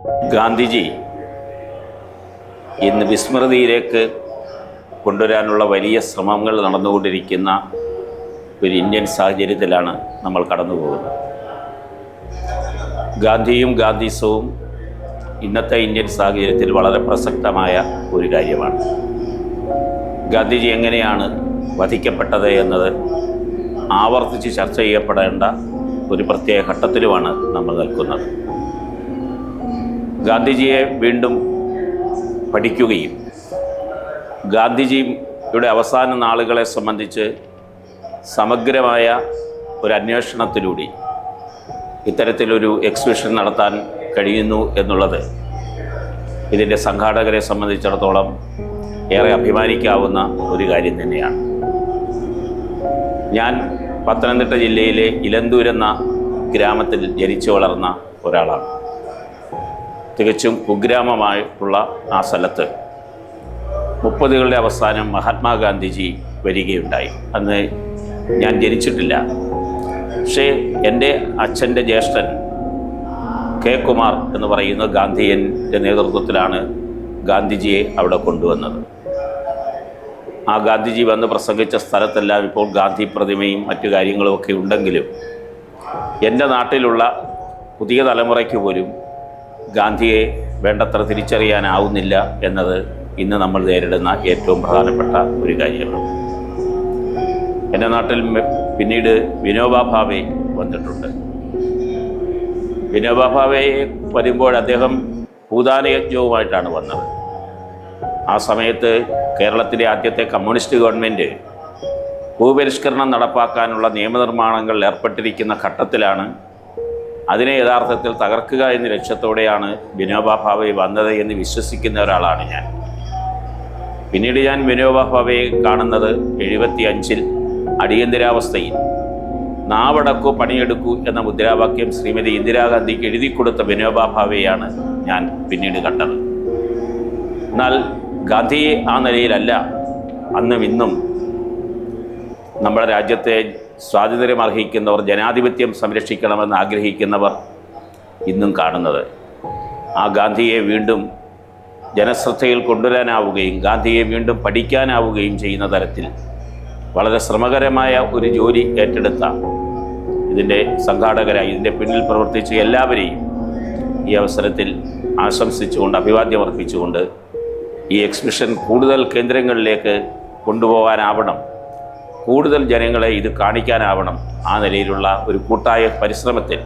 ഗാന്ധിജി ഇന്ന് വിസ്മൃതിയിലേക്ക് കൊണ്ടുവരാനുള്ള വലിയ ശ്രമങ്ങൾ നടന്നുകൊണ്ടിരിക്കുന്ന ഒരു ഇന്ത്യൻ സാഹചര്യത്തിലാണ് നമ്മൾ കടന്നു പോകുന്നത്. ഗാന്ധിയും ഗാന്ധിസവും ഇന്നത്തെ ഇന്ത്യൻ സാഹചര്യത്തിൽ വളരെ പ്രസക്തമായ ഒരു കാര്യമാണ്. ഗാന്ധിജി എങ്ങനെയാണ് വധിക്കപ്പെട്ടത് എന്നത് ആവർത്തിച്ച് ചർച്ച ചെയ്യപ്പെടേണ്ട ഒരു പ്രത്യേക ഘട്ടത്തിലുമാണ് നമ്മൾ നിൽക്കുന്നത്. ഗാന്ധിജിയെ വീണ്ടും പഠിക്കുകയും ഗാന്ധിജിയുടെ അവസാന നാളുകളെ സംബന്ധിച്ച് സമഗ്രമായ ഒരു അന്വേഷണത്തിലൂടെ ഇത്തരത്തിലൊരു എക്സിബിഷൻ നടത്താൻ കഴിയുന്നു എന്നുള്ളത് ഇതിൻ്റെ സംഘാടകരെ സംബന്ധിച്ചിടത്തോളം ഏറെ അഭിമാനിക്കാവുന്ന ഒരു കാര്യം തന്നെയാണ്. ഞാൻ പത്തനംതിട്ട ജില്ലയിലെ ഇലന്തൂർ എന്ന ഗ്രാമത്തിൽ ജനിച്ചു വളർന്ന ഒരാളാണ്. തികച്ചും കുഗ്രാമമായിട്ടുള്ള ആ സ്ഥലത്ത് 30കളുടെ അവസാനം മഹാത്മാഗാന്ധിജി വരികയുണ്ടായി. അന്ന് ഞാൻ ജനിച്ചിട്ടില്ല. പക്ഷേ എൻ്റെ അച്ഛൻ്റെ ജ്യേഷ്ഠൻ കെ കുമാർ എന്ന് പറയുന്ന ഗാന്ധിയൻ്റെ നേതൃത്വത്തിലാണ് ഗാന്ധിജിയെ അവിടെ കൊണ്ടുവന്നത്. ആ ഗാന്ധിജി വന്ന് പ്രസംഗിച്ച സ്ഥലത്തെല്ലാം ഇപ്പോൾ ഗാന്ധി പ്രതിമയും മറ്റു കാര്യങ്ങളുമൊക്കെ ഉണ്ടെങ്കിലും എൻ്റെ നാട്ടിലുള്ള പുതിയ തലമുറയ്ക്ക് പോലും ഗാന്ധിയെ വേണ്ടത്ര തിരിച്ചറിയാനാവുന്നില്ല എന്നത് ഇന്ന് നമ്മൾ നേരിടുന്ന ഏറ്റവും പ്രധാനപ്പെട്ട ഒരു കാര്യമാണ്. എൻ്റെ നാട്ടിൽ പിന്നീട് വിനോബാ ഭാവെ വന്നിട്ടുണ്ട്. വിനോബാ ഭാവെ വരുമ്പോൾ അദ്ദേഹം ഭൂദാനയജ്ഞവുമായിട്ടാണ് വന്നത്. ആ സമയത്ത് കേരളത്തിലെ ആദ്യത്തെ കമ്മ്യൂണിസ്റ്റ് ഗവൺമെൻറ് ഭൂപരിഷ്കരണം നടപ്പാക്കാനുള്ള നിയമനിർമ്മാണങ്ങൾ ഏർപ്പെട്ടിരിക്കുന്ന ഘട്ടത്തിലാണ് അതിനെ യഥാർത്ഥത്തിൽ തകർക്കുക എന്ന ലക്ഷ്യത്തോടെയാണ് വിനോബാ ഭാവെ വന്നത് എന്ന് വിശ്വസിക്കുന്ന ഒരാളാണ് ഞാൻ. പിന്നീട് ഞാൻ വിനോബാ ഭാവയെ കാണുന്നത് 75-ൽ അടിയന്തരാവസ്ഥയിൽ നാവടക്കൂ പണിയെടുക്കൂ എന്ന മുദ്രാവാക്യം ശ്രീമതി ഇന്ദിരാഗാന്ധിക്ക് എഴുതി കൊടുത്ത വിനോബാ ഭാവെയാണ് ഞാൻ പിന്നീട് കണ്ടത്. എന്നാൽ ഗാന്ധിയെ ആ നിലയിലല്ല അന്നും ഇന്നും നമ്മുടെ രാജ്യത്തെ സ്വാതന്ത്ര്യം അർഹിക്കുന്നവർ, ജനാധിപത്യം സംരക്ഷിക്കണമെന്ന് ആഗ്രഹിക്കുന്നവർ ഇന്നും കാണുന്നത്. ആ ഗാന്ധിയെ വീണ്ടും ജനശ്രദ്ധയിൽ കൊണ്ടുവരാനാവുകയും ഗാന്ധിയെ വീണ്ടും പഠിക്കാനാവുകയും ചെയ്യുന്ന തരത്തിൽ വളരെ ശ്രമകരമായ ഒരു ജോലി ഏറ്റെടുത്ത ഇതിൻ്റെ സംഘാടകരായി ഇതിൻ്റെ പിന്നിൽ പ്രവർത്തിച്ച എല്ലാവരെയും ഈ അവസരത്തിൽ ആശംസിച്ചുകൊണ്ട് അഭിവാദ്യം അർപ്പിച്ചുകൊണ്ട് ഈ എക്സിബിഷൻ കൂടുതൽ കേന്ദ്രങ്ങളിലേക്ക് കൊണ്ടുപോകാനാവണം, കൂടുതൽ ജനങ്ങളെ ഇത് കാണിക്കാനാവണം. ആ നിലയിലുള്ള ഒരു കൂട്ടായ പരിശ്രമത്തിൽ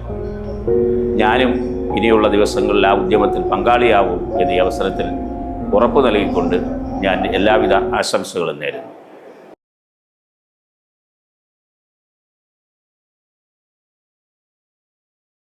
ഞാനും ഇനിയുള്ള ദിവസങ്ങളിൽ ആ ഉദ്യമത്തിൽ പങ്കാളിയാവും എന്നീ അവസരത്തിൽ ഉറപ്പു നൽകിക്കൊണ്ട് ഞാൻ എല്ലാവിധ ആശംസകളും നേരുന്നു.